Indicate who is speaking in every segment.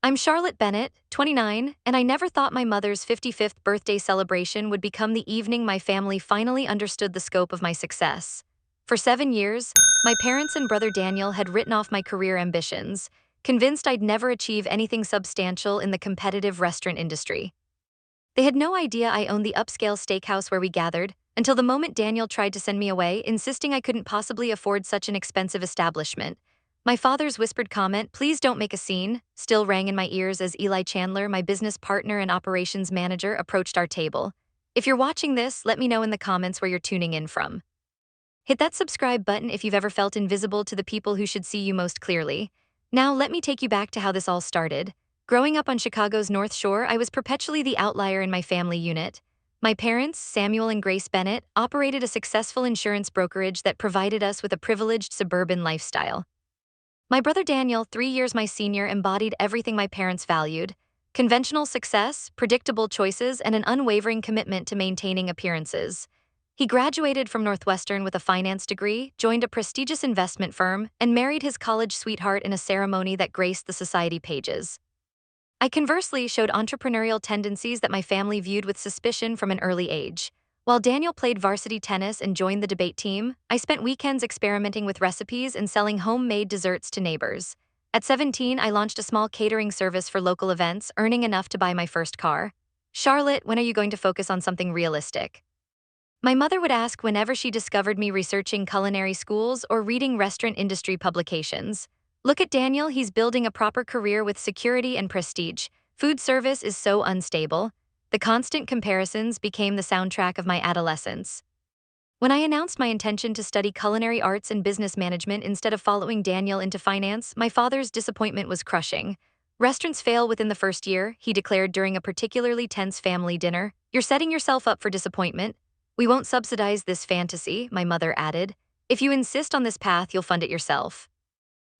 Speaker 1: I'm Charlotte Bennett, 29, and I never thought my mother's 55th birthday celebration would become the evening my family finally understood the scope of my success. For 7 years, my parents and brother Daniel had written off my career ambitions, convinced I'd never achieve anything substantial in the competitive restaurant industry. They had no idea I owned the upscale steakhouse where we gathered, until the moment Daniel tried to send me away, insisting I couldn't possibly afford such an expensive establishment. My father's whispered comment, "Please don't make a scene," still rang in my ears as Eli Chandler, my business partner and operations manager, approached our table. If you're watching this, let me know in the comments where you're tuning in from. Hit that subscribe button if you've ever felt invisible to the people who should see you most clearly. Now, let me take you back to how this all started. Growing up on Chicago's North Shore, I was perpetually the outlier in my family unit. My parents, Samuel and Grace Bennett, operated a successful insurance brokerage that provided us with a privileged suburban lifestyle. My brother Daniel, 3 years my senior, embodied everything my parents valued: conventional success, predictable choices, and an unwavering commitment to maintaining appearances. He graduated from Northwestern with a finance degree, joined a prestigious investment firm, and married his college sweetheart in a ceremony that graced the society pages. I conversely showed entrepreneurial tendencies that my family viewed with suspicion from an early age. While Daniel played varsity tennis and joined the debate team, I spent weekends experimenting with recipes and selling homemade desserts to neighbors. At 17, I launched a small catering service for local events, earning enough to buy my first car. "Charlotte, when are you going to focus on something realistic?" My mother would ask whenever she discovered me researching culinary schools or reading restaurant industry publications. "Look at Daniel, he's building a proper career with security and prestige. Food service is so unstable." The constant comparisons became the soundtrack of my adolescence. When I announced my intention to study culinary arts and business management instead of following Daniel into finance, my father's disappointment was crushing. "Restaurants fail within the first year," he declared during a particularly tense family dinner. "You're setting yourself up for disappointment." "We won't subsidize this fantasy," my mother added. "If you insist on this path, you'll fund it yourself."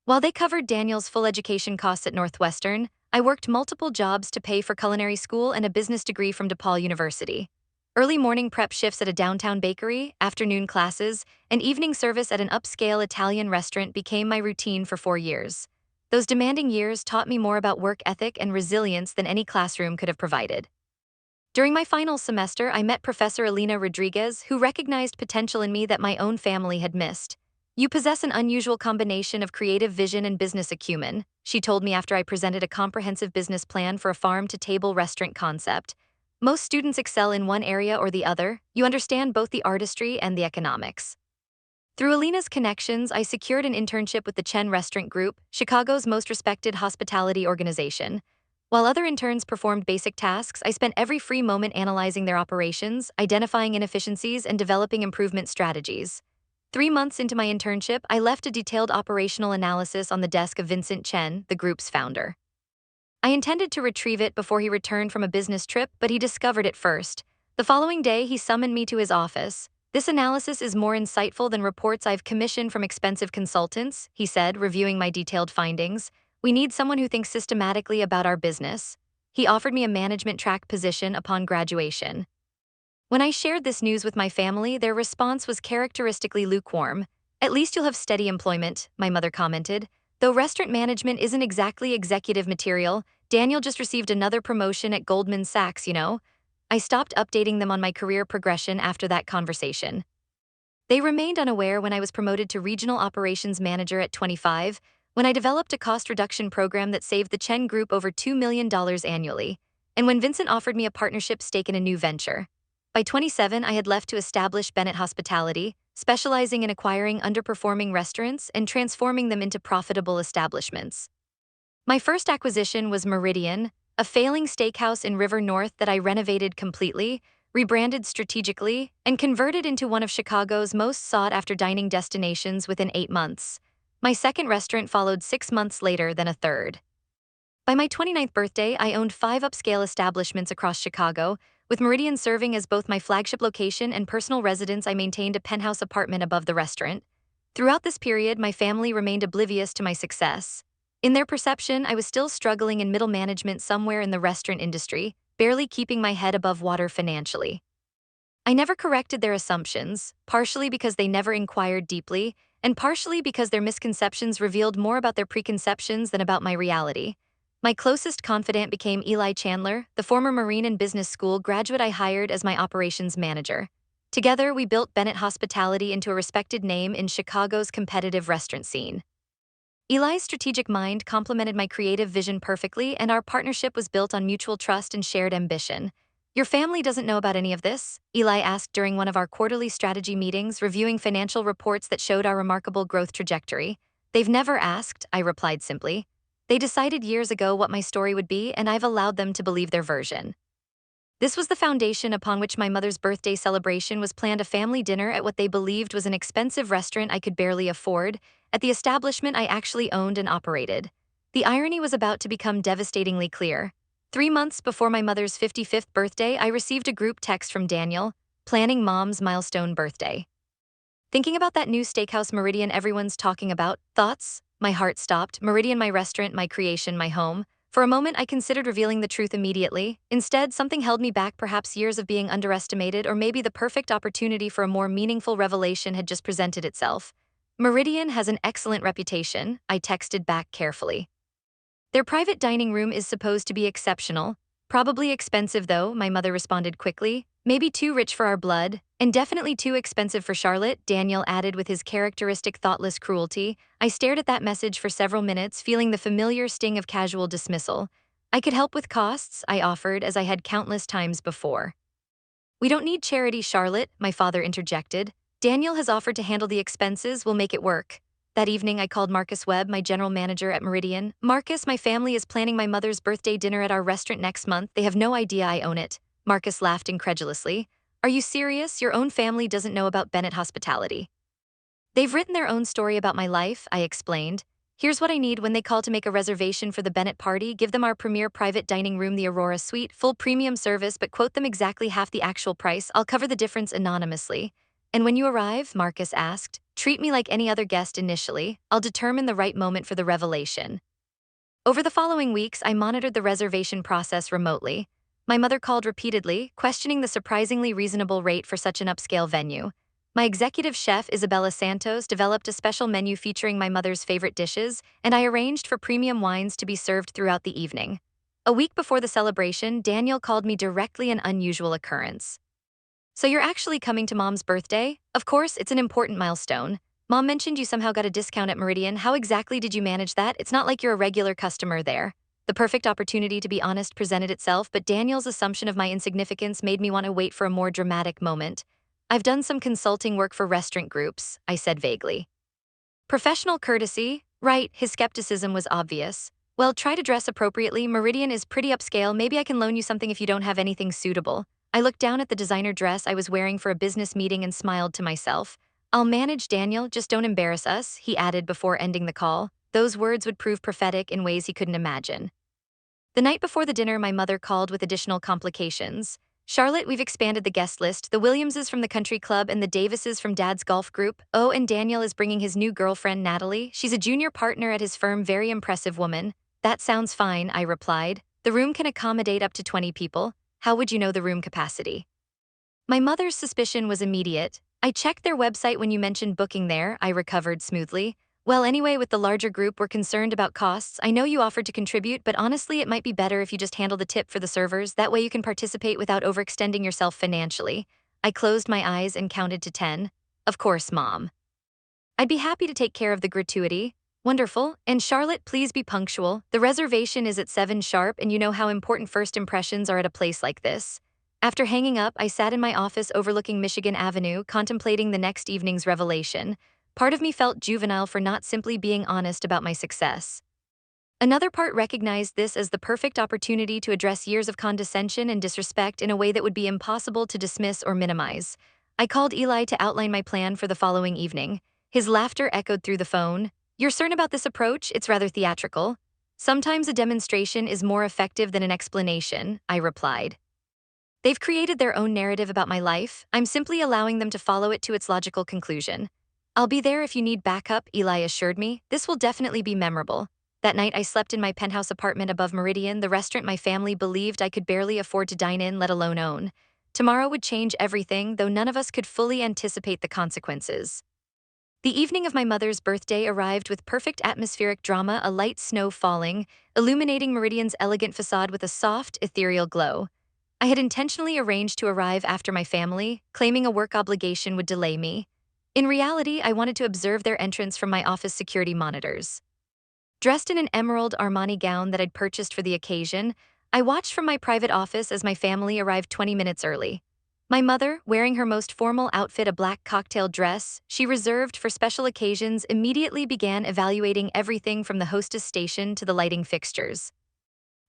Speaker 1: While they covered Daniel's full education costs at Northwestern, I worked multiple jobs to pay for culinary school and a business degree from DePaul University. Early morning prep shifts at a downtown bakery, afternoon classes, and evening service at an upscale Italian restaurant became my routine for 4 years. Those demanding years taught me more about work ethic and resilience than any classroom could have provided. During my final semester, I met Professor Elena Rodriguez, who recognized potential in me that my own family had missed. "You possess an unusual combination of creative vision and business acumen," she told me after I presented a comprehensive business plan for a farm-to-table restaurant concept. "Most students excel in one area or the other. You understand both the artistry and the economics." Through Alina's connections, I secured an internship with the Chen Restaurant Group, Chicago's most respected hospitality organization. While other interns performed basic tasks, I spent every free moment analyzing their operations, identifying inefficiencies, and developing improvement strategies. 3 months into my internship, I left a detailed operational analysis on the desk of Vincent Chen, the group's founder. I intended to retrieve it before he returned from a business trip, but he discovered it first. The following day, he summoned me to his office. "This analysis is more insightful than reports I've commissioned from expensive consultants," he said, reviewing my detailed findings. "We need someone who thinks systematically about our business." He offered me a management track position upon graduation. When I shared this news with my family, their response was characteristically lukewarm. "At least you'll have steady employment," my mother commented. "Though restaurant management isn't exactly executive material, Daniel just received another promotion at Goldman Sachs, you know." I stopped updating them on my career progression after that conversation. They remained unaware when I was promoted to regional operations manager at 25, when I developed a cost reduction program that saved the Chen Group over $2 million annually, and when Vincent offered me a partnership stake in a new venture. By 27, I had left to establish Bennett Hospitality, specializing in acquiring underperforming restaurants and transforming them into profitable establishments. My first acquisition was Meridian, a failing steakhouse in River North that I renovated completely, rebranded strategically, and converted into one of Chicago's most sought-after dining destinations within 8 months. My second restaurant followed 6 months later, then a third. By my 29th birthday, I owned 5 upscale establishments across Chicago, with Meridian serving as both my flagship location and personal residence. I maintained a penthouse apartment above the restaurant. Throughout this period, my family remained oblivious to my success. In their perception, I was still struggling in middle management somewhere in the restaurant industry, barely keeping my head above water financially. I never corrected their assumptions, partially because they never inquired deeply, and partially because their misconceptions revealed more about their preconceptions than about my reality. My closest confidant became Eli Chandler, the former Marine and Business School graduate I hired as my operations manager. Together, we built Bennett Hospitality into a respected name in Chicago's competitive restaurant scene. Eli's strategic mind complemented my creative vision perfectly, and our partnership was built on mutual trust and shared ambition. Your family doesn't know about any of this? Eli asked during one of our quarterly strategy meetings, reviewing financial reports that showed our remarkable growth trajectory. They've never asked, I replied simply. They decided years ago what my story would be, and I've allowed them to believe their version. This was the foundation upon which my mother's birthday celebration was planned, a family dinner at what they believed was an expensive restaurant I could barely afford, at the establishment I actually owned and operated. The irony was about to become devastatingly clear. 3 months before my mother's 55th birthday, I received a group text from Daniel, planning Mom's milestone birthday. Thinking about that new steakhouse Meridian everyone's talking about, thoughts? My heart stopped. Meridian, my restaurant, my creation, my home. For a moment, I considered revealing the truth immediately. Instead, something held me back, perhaps years of being underestimated, or maybe the perfect opportunity for a more meaningful revelation had just presented itself. Meridian has an excellent reputation, I texted back carefully. Their private dining room is supposed to be exceptional. Probably expensive, though, my mother responded quickly. Maybe too rich for our blood, and definitely too expensive for Charlotte, Daniel added with his characteristic thoughtless cruelty. I stared at that message for several minutes, feeling the familiar sting of casual dismissal. I could help with costs, I offered, as I had countless times before. We don't need charity, Charlotte, my father interjected. Daniel has offered to handle the expenses, we'll make it work. That evening, I called Marcus Webb, my general manager at Meridian. Marcus, my family is planning my mother's birthday dinner at our restaurant next month. They have no idea I own it. Marcus laughed incredulously. Are you serious? Your own family doesn't know about Bennett Hospitality. They've written their own story about my life, I explained. Here's what I need: when they call to make a reservation for the Bennett party, give them our premier private dining room, the Aurora Suite, full premium service, but quote them exactly half the actual price. I'll cover the difference anonymously. And when you arrive, Marcus asked, treat me like any other guest initially. I'll determine the right moment for the revelation. Over the following weeks, I monitored the reservation process remotely. My mother called repeatedly, questioning the surprisingly reasonable rate for such an upscale venue. My executive chef, Isabella Santos, developed a special menu featuring my mother's favorite dishes, and I arranged for premium wines to be served throughout the evening. A week before the celebration, Daniel called me directly, an unusual occurrence. So you're actually coming to Mom's birthday? Of course, it's an important milestone. Mom mentioned you somehow got a discount at Meridian. How exactly did you manage that? It's not like you're a regular customer there. The perfect opportunity to be honest presented itself, but Daniel's assumption of my insignificance made me want to wait for a more dramatic moment. I've done some consulting work for restaurant groups, I said vaguely. Professional courtesy? Right, his skepticism was obvious. Well, try to dress appropriately. Meridian is pretty upscale. Maybe I can loan you something if you don't have anything suitable. I looked down at the designer dress I was wearing for a business meeting and smiled to myself. I'll manage, Daniel, just don't embarrass us, he added before ending the call. Those words would prove prophetic in ways he couldn't imagine. The night before the dinner, my mother called with additional complications. Charlotte, we've expanded the guest list. The Williamses from the country club and the Davises from Dad's golf group. Oh, and Daniel is bringing his new girlfriend, Natalie. She's a junior partner at his firm, very impressive woman. That sounds fine, I replied. The room can accommodate up to 20 people. How would you know the room capacity? My mother's suspicion was immediate. I checked their website when you mentioned booking there, I recovered smoothly. Well, anyway, with the larger group, we're concerned about costs. I know you offered to contribute, but honestly, it might be better if you just handle the tip for the servers. That way you can participate without overextending yourself financially. I closed my eyes and counted to 10. Of course, Mom. I'd be happy to take care of the gratuity. Wonderful. And Charlotte, please be punctual. The reservation is at 7 sharp, and you know how important first impressions are at a place like this. After hanging up, I sat in my office overlooking Michigan Avenue, contemplating the next evening's revelation. Part of me felt juvenile for not simply being honest about my success. Another part recognized this as the perfect opportunity to address years of condescension and disrespect in a way that would be impossible to dismiss or minimize. I called Eli to outline my plan for the following evening. His laughter echoed through the phone. You're certain about this approach? It's rather theatrical. Sometimes a demonstration is more effective than an explanation, I replied. They've created their own narrative about my life. I'm simply allowing them to follow it to its logical conclusion. I'll be there if you need backup, Eli assured me. This will definitely be memorable. That night, I slept in my penthouse apartment above Meridian, the restaurant my family believed I could barely afford to dine in, let alone own. Tomorrow would change everything, though none of us could fully anticipate the consequences. The evening of my mother's birthday arrived with perfect atmospheric drama, a light snow falling, illuminating Meridian's elegant facade with a soft, ethereal glow. I had intentionally arranged to arrive after my family, claiming a work obligation would delay me. In reality, I wanted to observe their entrance from my office security monitors. Dressed in an emerald Armani gown that I'd purchased for the occasion, I watched from my private office as my family arrived 20 minutes early. My mother, wearing her most formal outfit, a black cocktail dress she reserved for special occasions, immediately began evaluating everything from the hostess station to the lighting fixtures.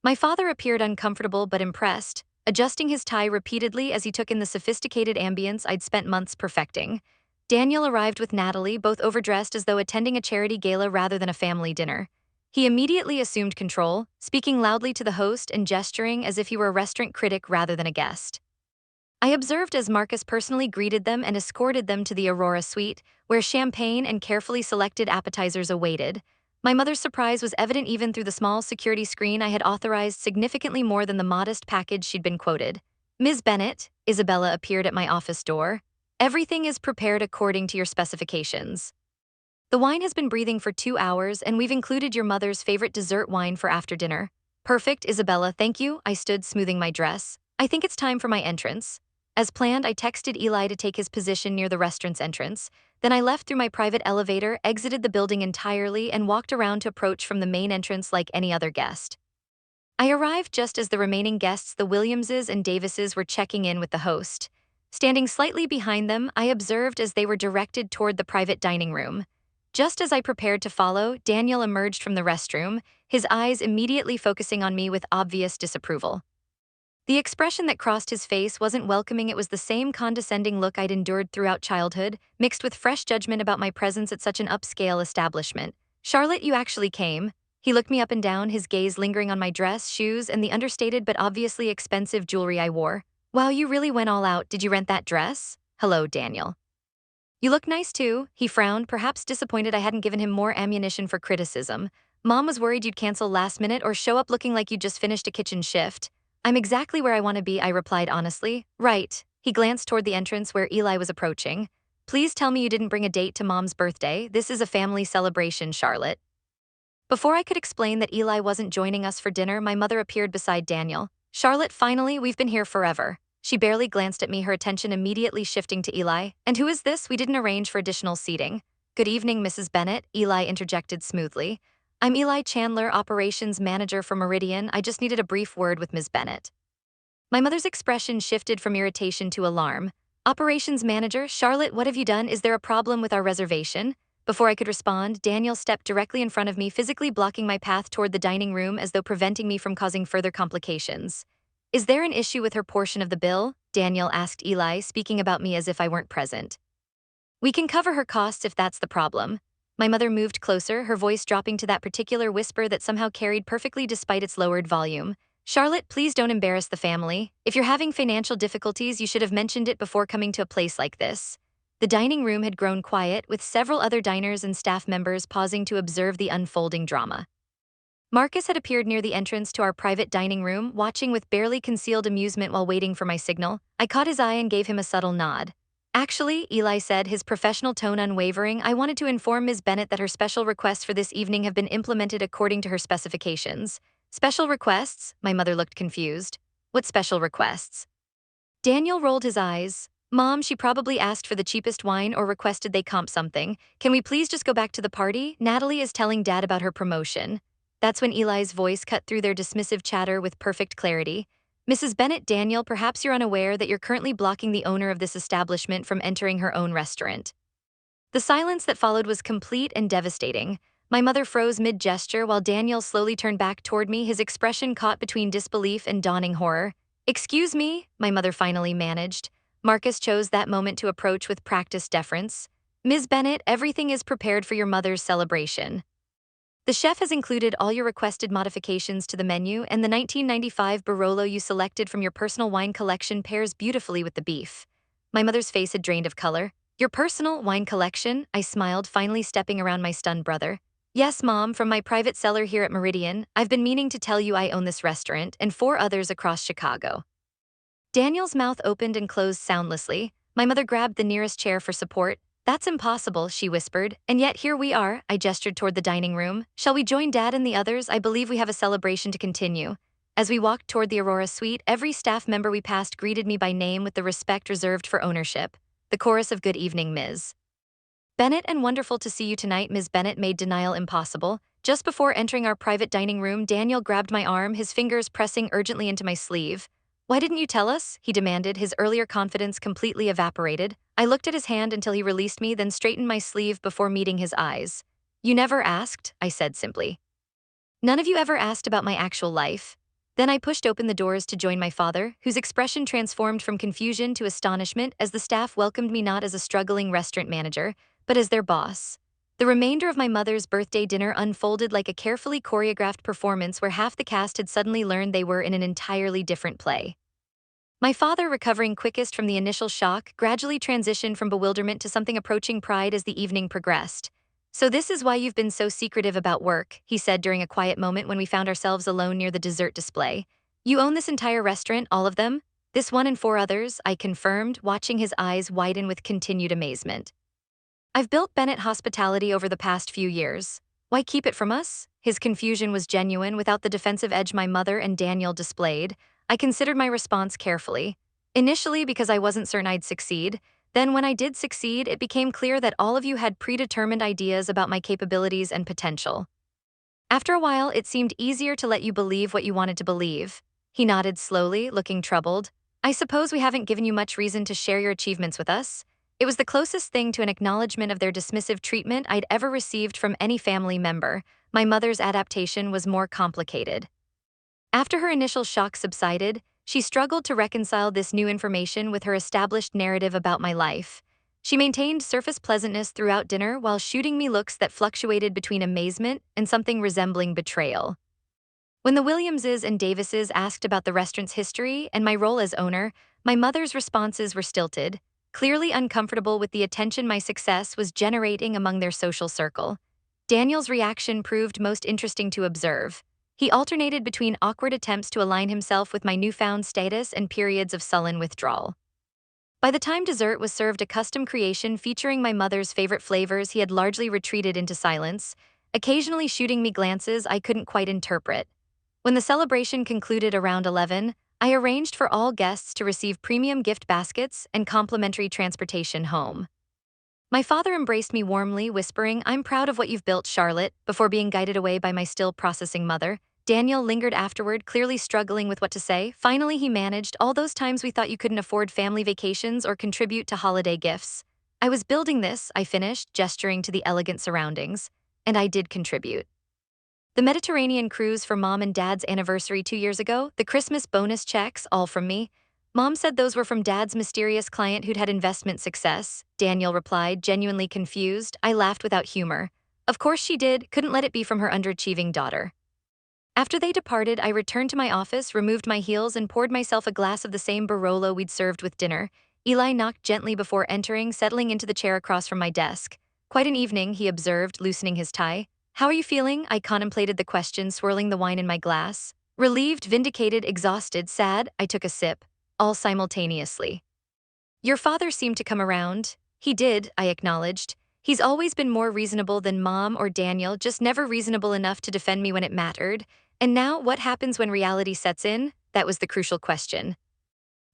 Speaker 1: My father appeared uncomfortable but impressed, adjusting his tie repeatedly as he took in the sophisticated ambience I'd spent months perfecting. Daniel arrived with Natalie, both overdressed as though attending a charity gala rather than a family dinner. He immediately assumed control, speaking loudly to the host and gesturing as if he were a restaurant critic rather than a guest. I observed as Marcus personally greeted them and escorted them to the Aurora suite, where champagne and carefully selected appetizers awaited. My mother's surprise was evident even through the small security screen I had authorized, significantly more than the modest package she'd been quoted. "Ms. Bennett," Isabella appeared at my office door. "Everything is prepared according to your specifications. The wine has been breathing for 2 hours, and we've included your mother's favorite dessert wine for after dinner." "Perfect, Isabella, thank you," I stood, smoothing my dress. "I think it's time for my entrance." As planned, I texted Eli to take his position near the restaurant's entrance. Then I left through my private elevator, exited the building entirely, and walked around to approach from the main entrance like any other guest. I arrived just as the remaining guests, the Williamses and Davises, were checking in with the host. Standing slightly behind them, I observed as they were directed toward the private dining room. Just as I prepared to follow, Daniel emerged from the restroom, his eyes immediately focusing on me with obvious disapproval. The expression that crossed his face wasn't welcoming, it was the same condescending look I'd endured throughout childhood, mixed with fresh judgment about my presence at such an upscale establishment. "Charlotte, you actually came." He looked me up and down, his gaze lingering on my dress, shoes, and the understated but obviously expensive jewelry I wore. "Wow, you really went all out. Did you rent that dress?" "Hello, Daniel. You look nice too." He frowned, perhaps disappointed I hadn't given him more ammunition for criticism. "Mom was worried you'd cancel last minute or show up looking like you'd just finished a kitchen shift." "I'm exactly where I want to be," I replied honestly. "Right." He glanced toward the entrance where Eli was approaching. "Please tell me you didn't bring a date to Mom's birthday. This is a family celebration, Charlotte." Before I could explain that Eli wasn't joining us for dinner, my mother appeared beside Daniel. "Charlotte, finally, we've been here forever." She barely glanced at me, her attention immediately shifting to Eli. "And who is this? We didn't arrange for additional seating." "Good evening, Mrs. Bennett," Eli interjected smoothly. "I'm Eli Chandler, Operations Manager for Meridian. I just needed a brief word with Ms. Bennett." My mother's expression shifted from irritation to alarm. "Operations Manager, Charlotte, what have you done? Is there a problem with our reservation?" Before I could respond, Daniel stepped directly in front of me, physically blocking my path toward the dining room as though preventing me from causing further complications. "Is there an issue with her portion of the bill?" Daniel asked Eli, speaking about me as if I weren't present. "We can cover her costs if that's the problem." My mother moved closer, her voice dropping to that particular whisper that somehow carried perfectly despite its lowered volume. "Charlotte, please don't embarrass the family. If you're having financial difficulties, you should have mentioned it before coming to a place like this." The dining room had grown quiet, with several other diners and staff members pausing to observe the unfolding drama. Marcus had appeared near the entrance to our private dining room, watching with barely concealed amusement while waiting for my signal. I caught his eye and gave him a subtle nod. "Actually," Eli said, his professional tone unwavering, "I wanted to inform Ms. Bennett that her special requests for this evening have been implemented according to her specifications." "Special requests?" My mother looked confused. "What special requests?" Daniel rolled his eyes. "Mom, she probably asked for the cheapest wine or requested they comp something. Can we please just go back to the party? Natalie is telling Dad about her promotion." That's when Eli's voice cut through their dismissive chatter with perfect clarity. "Mrs. Bennett, Daniel, perhaps you're unaware that you're currently blocking the owner of this establishment from entering her own restaurant." The silence that followed was complete and devastating. My mother froze mid-gesture while Daniel slowly turned back toward me, his expression caught between disbelief and dawning horror. "Excuse me," my mother finally managed. Marcus chose that moment to approach with practiced deference. "Ms. Bennett, everything is prepared for your mother's celebration. The chef has included all your requested modifications to the menu, and the 1995 Barolo you selected from your personal wine collection pairs beautifully with the beef." My mother's face had drained of color. "Your personal wine collection?" I smiled, finally stepping around my stunned brother. "Yes, Mom, from my private cellar here at Meridian. I've been meaning to tell you I own this restaurant and 4 others across Chicago." Daniel's mouth opened and closed soundlessly. My mother grabbed the nearest chair for support. That's impossible, she whispered, and yet here we are. I gestured toward the dining room. Shall we join Dad and the others? I believe we have a celebration to continue. As we walked toward the Aurora suite, every staff member we passed greeted me by name with the respect reserved for ownership. The chorus of "Good evening, Ms. Bennett, and wonderful to see you tonight." Ms. Bennett made denial impossible. Just before entering our private dining room, Daniel grabbed my arm, his fingers pressing urgently into my sleeve. "Why didn't you tell us?" he demanded, his earlier confidence completely evaporated. I looked at his hand until he released me, then straightened my sleeve before meeting his eyes. "You never asked," I said simply. "None of you ever asked about my actual life." Then I pushed open the doors to join my father, whose expression transformed from confusion to astonishment as the staff welcomed me not as a struggling restaurant manager, but as their boss. The remainder of my mother's birthday dinner unfolded like a carefully choreographed performance where half the cast had suddenly learned they were in an entirely different play. My father, recovering quickest from the initial shock, gradually transitioned from bewilderment to something approaching pride as the evening progressed. "So this is why you've been so secretive about work," he said during a quiet moment when we found ourselves alone near the dessert display. "You own this entire restaurant, all of them?" "This one and 4 others," I confirmed, watching his eyes widen with continued amazement. "I've built Bennett Hospitality over the past few years. Why keep it from us?" His confusion was genuine. Without the defensive edge my mother and Daniel displayed, I considered my response carefully. Initially because I wasn't certain I'd succeed. Then when I did succeed, it became clear that all of you had predetermined ideas about my capabilities and potential. After a while, it seemed easier to let you believe what you wanted to believe. He nodded slowly, looking troubled. "I suppose we haven't given you much reason to share your achievements with us." It was the closest thing to an acknowledgement of their dismissive treatment I'd ever received from any family member. My mother's adaptation was more complicated. After her initial shock subsided, she struggled to reconcile this new information with her established narrative about my life. She maintained surface pleasantness throughout dinner while shooting me looks that fluctuated between amazement and something resembling betrayal. When the Williamses and Davises asked about the restaurant's history and my role as owner, my mother's responses were stilted, clearly uncomfortable with the attention my success was generating among their social circle. Daniel's reaction proved most interesting to observe. He alternated between awkward attempts to align himself with my newfound status and periods of sullen withdrawal. By the time dessert was served, a custom creation featuring my mother's favorite flavors, he had largely retreated into silence, occasionally shooting me glances I couldn't quite interpret. When the celebration concluded around 11, I arranged for all guests to receive premium gift baskets and complimentary transportation home. My father embraced me warmly, whispering, "I'm proud of what you've built, Charlotte," before being guided away by my still processing mother. Daniel lingered afterward, clearly struggling with what to say. Finally, he managed, "All those times we thought you couldn't afford family vacations or contribute to holiday gifts. I was building this," I finished, gesturing to the elegant surroundings. "And I did contribute. The Mediterranean cruise for Mom and Dad's anniversary 2 years ago, the Christmas bonus checks, all from me." "Mom said those were from Dad's mysterious client who'd had investment success," Daniel replied, genuinely confused. I laughed without humor. "Of course she did, couldn't let it be from her underachieving daughter." After they departed, I returned to my office, removed my heels, and poured myself a glass of the same Barolo we'd served with dinner. Eli knocked gently before entering, settling into the chair across from my desk. "Quite an evening," he observed, loosening his tie. "How are you feeling?" I contemplated the question, swirling the wine in my glass. "Relieved, vindicated, exhausted, sad." I took a sip, all simultaneously. "Your father seemed to come around." "He did," I acknowledged. "He's always been more reasonable than Mom or Daniel, just never reasonable enough to defend me when it mattered." "And now, what happens when reality sets in?" That was the crucial question.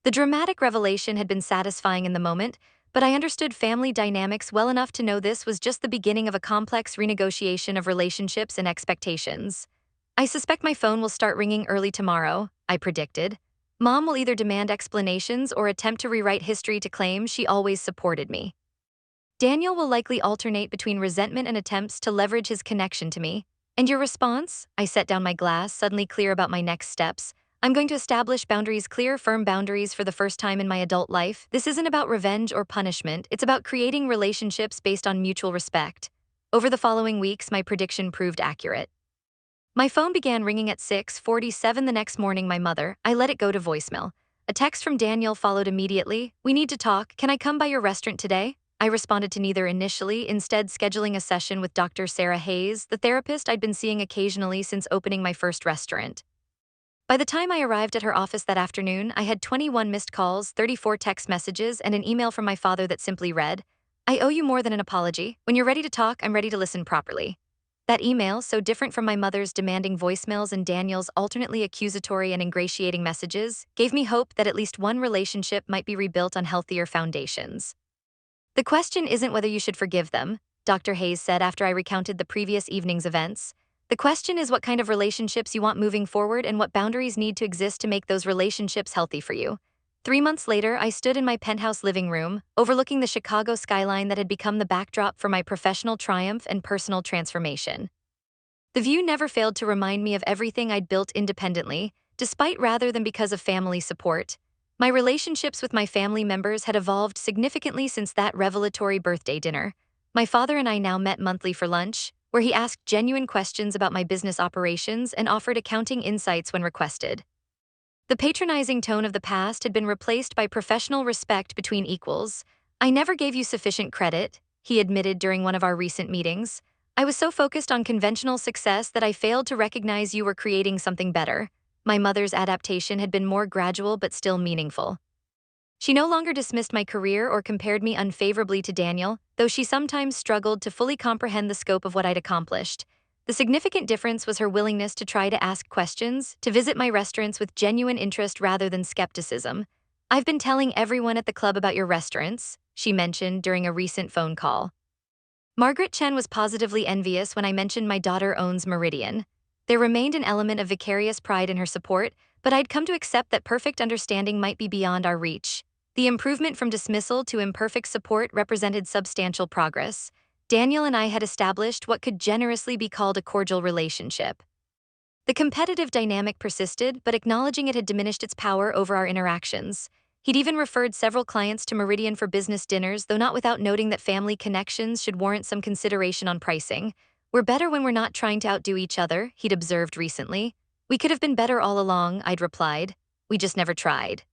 Speaker 1: The dramatic revelation had been satisfying in the moment, but I understood family dynamics well enough to know this was just the beginning of a complex renegotiation of relationships and expectations. "I suspect my phone will start ringing early tomorrow," I predicted. "Mom will either demand explanations or attempt to rewrite history to claim she always supported me. Daniel will likely alternate between resentment and attempts to leverage his connection to me." "And your response?" I set down my glass, suddenly clear about my next steps. "I'm going to establish boundaries, clear, firm boundaries for the first time in my adult life. This isn't about revenge or punishment, it's about creating relationships based on mutual respect." Over the following weeks, my prediction proved accurate. My phone began ringing at 6:47 the next morning. I let it go to voicemail. A text from Daniel followed immediately. "We need to talk. Can I come by your restaurant today?" I responded to neither initially, instead scheduling a session with Dr. Sarah Hayes, the therapist I'd been seeing occasionally since opening my first restaurant. By the time I arrived at her office that afternoon, I had 21 missed calls, 34 text messages, and an email from my father that simply read, I owe you more than an apology. When you're ready to talk, I'm ready to listen properly. That email, so different from my mother's demanding voicemails and Daniel's alternately accusatory and ingratiating messages, gave me hope that at least one relationship might be rebuilt on healthier foundations. The question isn't whether you should forgive them, Dr. Hayes said after I recounted the previous evening's events. The question is what kind of relationships you want moving forward and what boundaries need to exist to make those relationships healthy for you. 3 months later, I stood in my penthouse living room, overlooking the Chicago skyline that had become the backdrop for my professional triumph and personal transformation. The view never failed to remind me of everything I'd built independently, despite rather than because of family support. My relationships with my family members had evolved significantly since that revelatory birthday dinner. My father and I now met monthly for lunch, where he asked genuine questions about my business operations and offered accounting insights when requested. The patronizing tone of the past had been replaced by professional respect between equals. I never gave you sufficient credit, he admitted during one of our recent meetings. I was so focused on conventional success that I failed to recognize you were creating something better. My mother's adaptation had been more gradual but still meaningful. She no longer dismissed my career or compared me unfavorably to Daniel, though she sometimes struggled to fully comprehend the scope of what I'd accomplished. The significant difference was her willingness to try to ask questions, to visit my restaurants with genuine interest rather than skepticism. I've been telling everyone at the club about your restaurants, she mentioned during a recent phone call. Margaret Chen was positively envious when I mentioned my daughter owns Meridian. There remained an element of vicarious pride in her support, but I'd come to accept that perfect understanding might be beyond our reach. The improvement from dismissal to imperfect support represented substantial progress. Daniel and I had established what could generously be called a cordial relationship. The competitive dynamic persisted, but acknowledging it had diminished its power over our interactions. He'd even referred several clients to Meridian for business dinners, though not without noting that family connections should warrant some consideration on pricing. We're better when we're not trying to outdo each other, he'd observed recently. We could have been better all along, I'd replied. We just never tried.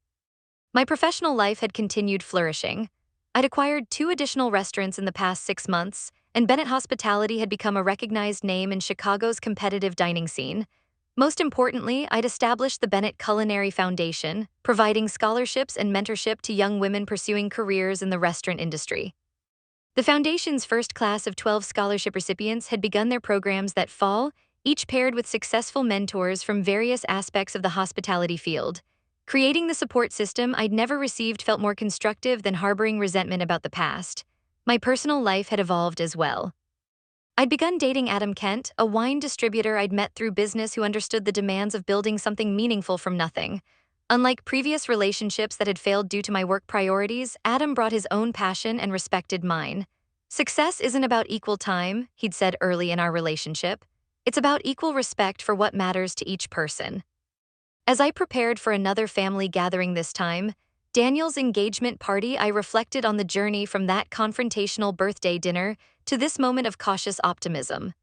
Speaker 1: My professional life had continued flourishing. I'd acquired 2 additional restaurants in the past 6 months, and Bennett Hospitality had become a recognized name in Chicago's competitive dining scene. Most importantly, I'd established the Bennett Culinary Foundation, providing scholarships and mentorship to young women pursuing careers in the restaurant industry. The foundation's first class of 12 scholarship recipients had begun their programs that fall, each paired with successful mentors from various aspects of the hospitality field. Creating the support system I'd never received felt more constructive than harboring resentment about the past. My personal life had evolved as well. I'd begun dating Adam Kent, a wine distributor I'd met through business who understood the demands of building something meaningful from nothing. Unlike previous relationships that had failed due to my work priorities, Adam brought his own passion and respected mine. Success isn't about equal time, he'd said early in our relationship. It's about equal respect for what matters to each person. As I prepared for another family gathering this time, Daniel's engagement party, I reflected on the journey from that confrontational birthday dinner to this moment of cautious optimism.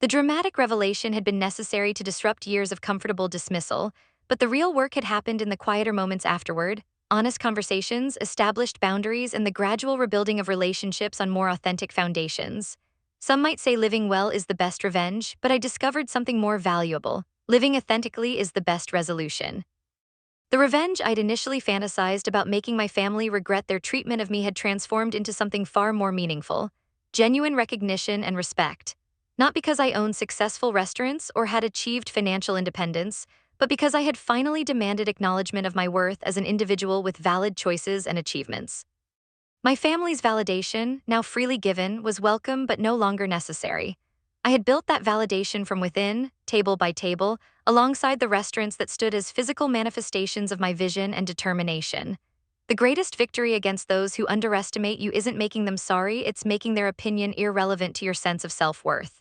Speaker 1: The dramatic revelation had been necessary to disrupt years of comfortable dismissal, but the real work had happened in the quieter moments afterward: honest conversations, established boundaries, and the gradual rebuilding of relationships on more authentic foundations. Some might say living well is the best revenge, but I discovered something more valuable. Living authentically is the best resolution. The revenge I'd initially fantasized about making my family regret their treatment of me had transformed into something far more meaningful: genuine recognition and respect. Not because I owned successful restaurants or had achieved financial independence, but because I had finally demanded acknowledgement of my worth as an individual with valid choices and achievements. My family's validation, now freely given, was welcome but no longer necessary. I had built that validation from within, table by table, alongside the restaurants that stood as physical manifestations of my vision and determination. The greatest victory against those who underestimate you isn't making them sorry, it's making their opinion irrelevant to your sense of self-worth.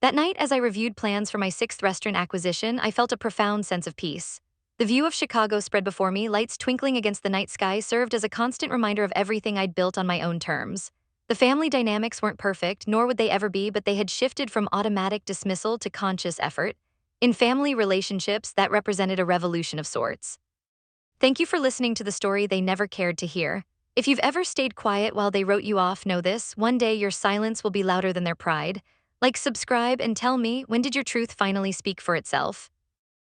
Speaker 1: That night, as I reviewed plans for my 6th restaurant acquisition, I felt a profound sense of peace. The view of Chicago spread before me, lights twinkling against the night sky, served as a constant reminder of everything I'd built on my own terms. The family dynamics weren't perfect, nor would they ever be, but they had shifted from automatic dismissal to conscious effort. In family relationships, that represented a revolution of sorts. Thank you for listening to the story they never cared to hear. If you've ever stayed quiet while they wrote you off, know this: one day your silence will be louder than their pride. Like, subscribe, and tell me, when did your truth finally speak for itself?